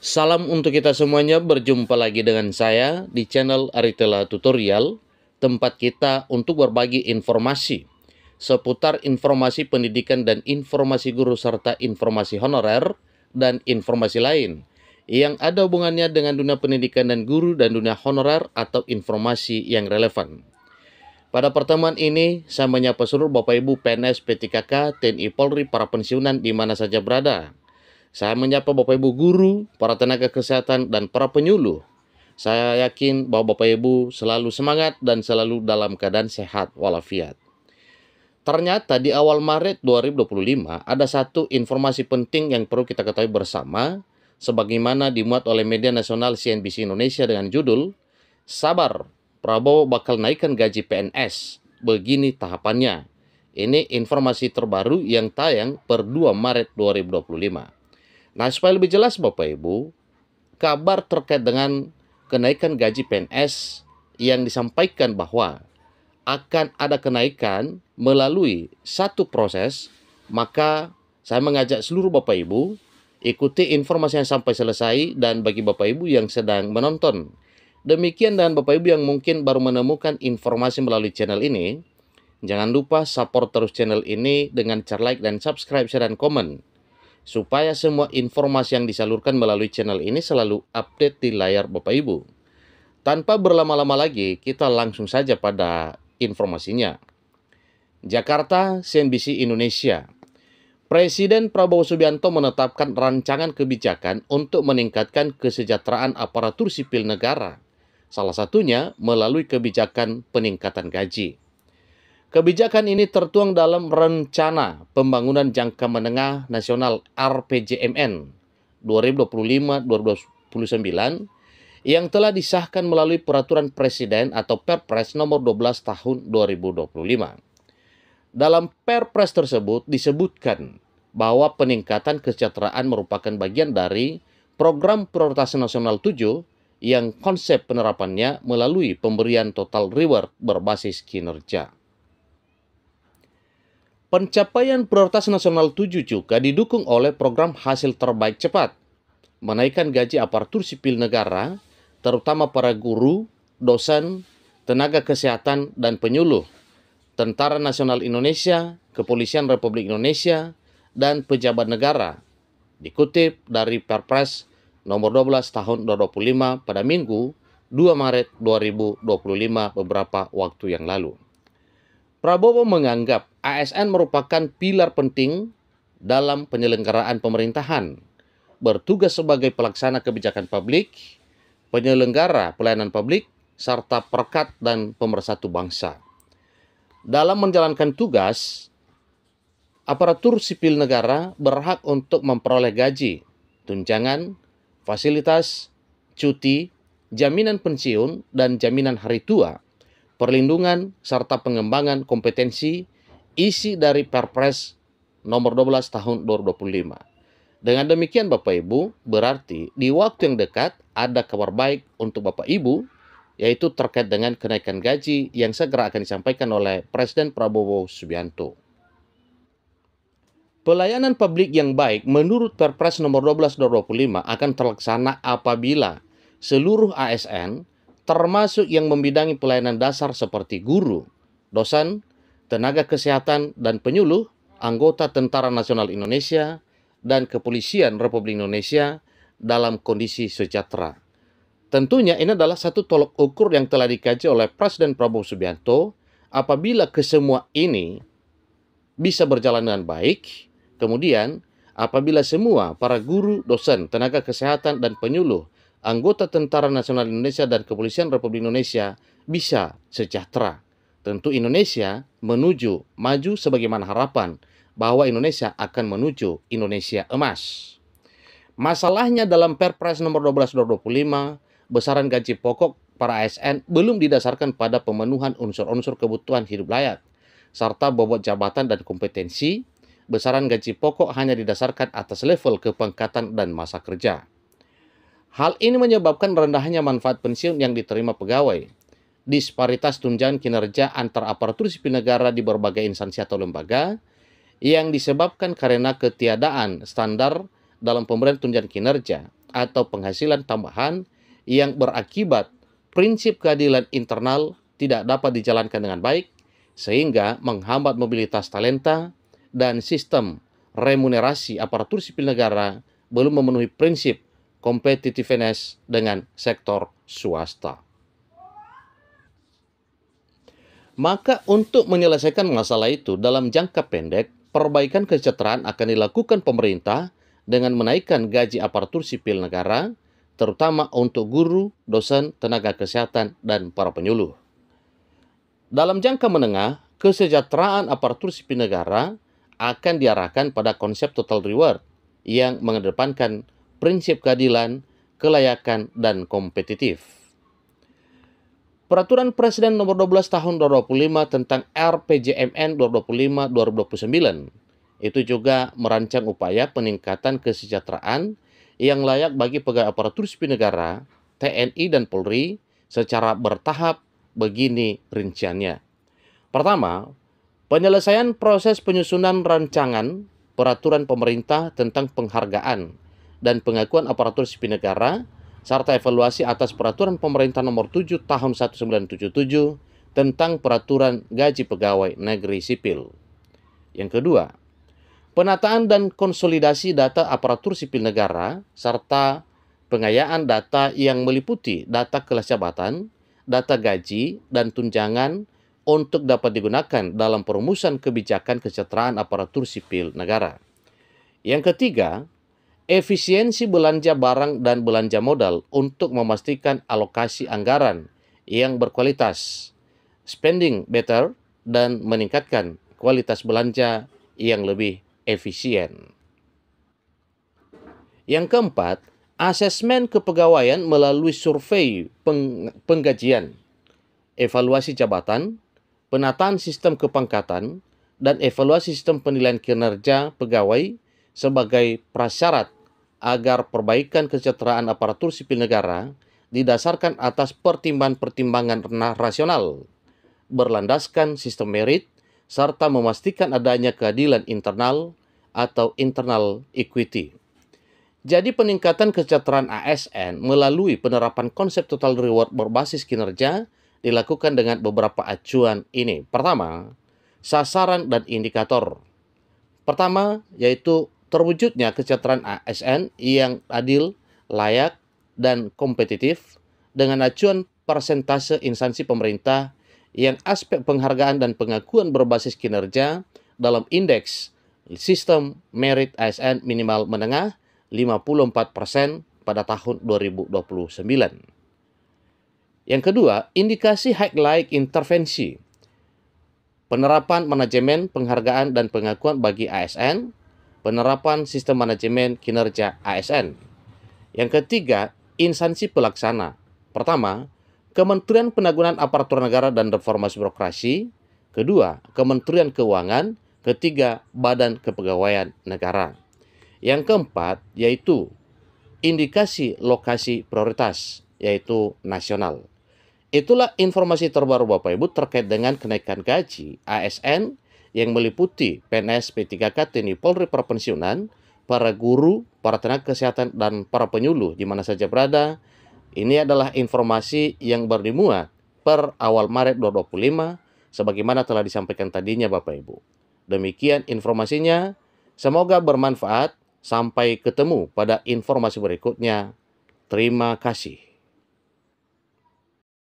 Salam untuk kita semuanya, berjumpa lagi dengan saya di channel Aritela Tutorial, tempat kita untuk berbagi informasi seputar informasi pendidikan dan informasi guru serta informasi honorer dan informasi lain yang ada hubungannya dengan dunia pendidikan dan guru dan dunia honorer atau informasi yang relevan. Pada pertemuan ini, saya menyapa seluruh Bapak Ibu PNS, P3K, TNI Polri, para pensiunan di mana saja berada. Saya menyapa Bapak Ibu guru, para tenaga kesehatan, dan para penyuluh. Saya yakin bahwa Bapak Ibu selalu semangat dan selalu dalam keadaan sehat walafiat. Ternyata di awal Maret 2025 ada satu informasi penting yang perlu kita ketahui bersama, sebagaimana dimuat oleh media nasional CNBC Indonesia dengan judul "Sabar, Prabowo bakal naikkan gaji PNS, begini tahapannya". Ini informasi terbaru yang tayang per 2 Maret 2025. Nah, supaya lebih jelas Bapak Ibu, kabar terkait dengan kenaikan gaji PNS yang disampaikan bahwa akan ada kenaikan melalui satu proses, maka saya mengajak seluruh Bapak Ibu ikuti informasi yang sampai selesai, dan bagi Bapak Ibu yang sedang menonton demikian dan Bapak Ibu yang mungkin baru menemukan informasi melalui channel ini, jangan lupa support terus channel ini dengan cara like dan subscribe, share, dan komen, supaya semua informasi yang disalurkan melalui channel ini selalu update di layar Bapak Ibu. Tanpa berlama-lama lagi, kita langsung saja pada informasinya. Jakarta, CNBC Indonesia. Presiden Prabowo Subianto menetapkan rancangan kebijakan untuk meningkatkan kesejahteraan aparatur sipil negara. Salah satunya melalui kebijakan peningkatan gaji. Kebijakan ini tertuang dalam Rencana Pembangunan Jangka Menengah Nasional RPJMN 2025-2029 yang telah disahkan melalui Peraturan Presiden atau Perpres nomor 12 tahun 2025. Dalam Perpres tersebut disebutkan bahwa peningkatan kesejahteraan merupakan bagian dari Program Prioritas Nasional 7 yang konsep penerapannya melalui pemberian total reward berbasis kinerja. Pencapaian Prioritas Nasional 7 juga didukung oleh program Hasil Terbaik Cepat, menaikkan gaji aparatur sipil negara, terutama para guru, dosen, tenaga kesehatan, dan penyuluh, Tentara Nasional Indonesia, Kepolisian Republik Indonesia, dan pejabat negara, dikutip dari Perpres nomor 12 tahun 2025 pada Minggu 2 Maret 2025 beberapa waktu yang lalu. Prabowo menganggap ASN merupakan pilar penting dalam penyelenggaraan pemerintahan, bertugas sebagai pelaksana kebijakan publik, penyelenggara pelayanan publik, serta perekat dan pemersatu bangsa. Dalam menjalankan tugas, aparatur sipil negara berhak untuk memperoleh gaji, tunjangan, fasilitas, cuti, jaminan pensiun dan jaminan hari tua, perlindungan, serta pengembangan kompetensi isi dari Perpres nomor 12 tahun 2025. Dengan demikian Bapak Ibu, berarti di waktu yang dekat ada kabar baik untuk Bapak Ibu, yaitu terkait dengan kenaikan gaji yang segera akan disampaikan oleh Presiden Prabowo Subianto. Pelayanan publik yang baik menurut Perpres nomor 12 2025 akan terlaksana apabila seluruh ASN, termasuk yang membidangi pelayanan dasar seperti guru, dosen, tenaga kesehatan, dan penyuluh, anggota Tentara Nasional Indonesia, dan Kepolisian Republik Indonesia dalam kondisi sejahtera. Tentunya ini adalah satu tolok ukur yang telah dikaji oleh Presiden Prabowo Subianto. Apabila kesemua ini bisa berjalan dengan baik, kemudian apabila semua para guru, dosen, tenaga kesehatan, dan penyuluh, anggota Tentara Nasional Indonesia dan Kepolisian Republik Indonesia bisa sejahtera, tentu Indonesia menuju maju sebagaimana harapan bahwa Indonesia akan menuju Indonesia emas. Masalahnya dalam Perpres nomor 12 2025, besaran gaji pokok para ASN belum didasarkan pada pemenuhan unsur-unsur kebutuhan hidup layak, serta bobot jabatan dan kompetensi. Besaran gaji pokok hanya didasarkan atas level kepangkatan dan masa kerja. Hal ini menyebabkan rendahnya manfaat pensiun yang diterima pegawai, disparitas tunjangan kinerja antar aparatur sipil negara di berbagai instansi atau lembaga, yang disebabkan karena ketiadaan standar dalam pemberian tunjangan kinerja atau penghasilan tambahan yang berakibat prinsip keadilan internal tidak dapat dijalankan dengan baik, sehingga menghambat mobilitas talenta dan sistem remunerasi aparatur sipil negara belum memenuhi prinsip competitiveness dengan sektor swasta. Maka untuk menyelesaikan masalah itu dalam jangka pendek, perbaikan kesejahteraan akan dilakukan pemerintah dengan menaikkan gaji aparatur sipil negara, terutama untuk guru, dosen, tenaga kesehatan, dan para penyuluh. Dalam jangka menengah, kesejahteraan aparatur sipil negara akan diarahkan pada konsep total reward yang mengedepankan prinsip keadilan, kelayakan, dan kompetitif. Peraturan Presiden Nomor 12 Tahun 2025 tentang RPJMN 2025-2029 itu juga merancang upaya peningkatan kesejahteraan yang layak bagi pegawai aparatur sipil negara, TNI dan Polri secara bertahap. Begini rinciannya. Pertama, penyelesaian proses penyusunan rancangan peraturan pemerintah tentang penghargaan dan pengakuan aparatur sipil negara serta evaluasi atas peraturan pemerintah nomor 7 tahun 1977 tentang peraturan gaji pegawai negeri sipil. Yang kedua, penataan dan konsolidasi data aparatur sipil negara serta pengayaan data yang meliputi data kelas jabatan, data gaji, dan tunjangan untuk dapat digunakan dalam perumusan kebijakan kesejahteraan aparatur sipil negara. Yang ketiga, efisiensi belanja barang dan belanja modal untuk memastikan alokasi anggaran yang berkualitas, spending better, dan meningkatkan kualitas belanja yang lebih efisien. Yang keempat, asesmen kepegawaian melalui survei penggajian, evaluasi jabatan, penataan sistem kepangkatan, dan evaluasi sistem penilaian kinerja pegawai sebagai prasyarat agar perbaikan kesejahteraan aparatur sipil negara didasarkan atas pertimbangan-pertimbangan rasional, berlandaskan sistem merit, serta memastikan adanya keadilan internal atau internal equity. Jadi peningkatan kesejahteraan ASN melalui penerapan konsep total reward berbasis kinerja dilakukan dengan beberapa acuan ini. Pertama, sasaran dan indikator. Pertama, yaitu terwujudnya kesejahteraan ASN yang adil, layak, dan kompetitif dengan acuan persentase instansi pemerintah yang aspek penghargaan dan pengakuan berbasis kinerja dalam indeks sistem merit ASN minimal menengah 54% pada tahun 2029. Yang kedua, indikasi highlight intervensi. Penerapan manajemen penghargaan dan pengakuan bagi ASN, penerapan sistem manajemen kinerja ASN. Yang ketiga, instansi pelaksana. Pertama, Kementerian Penanggulangan Aparatur Negara dan Reformasi Birokrasi. Kedua, Kementerian Keuangan. Ketiga, Badan Kepegawaian Negara. Yang keempat, yaitu indikasi lokasi prioritas, yaitu nasional. Itulah informasi terbaru Bapak Ibu terkait dengan kenaikan gaji ASN yang meliputi PNS, P3K, TNI, Polri, perpensiunan, para guru, para tenaga kesehatan, dan para penyuluh di mana saja berada. Ini adalah informasi yang berdimuat per awal Maret 2025, sebagaimana telah disampaikan tadinya Bapak Ibu. Demikian informasinya, semoga bermanfaat. Sampai ketemu pada informasi berikutnya. Terima kasih.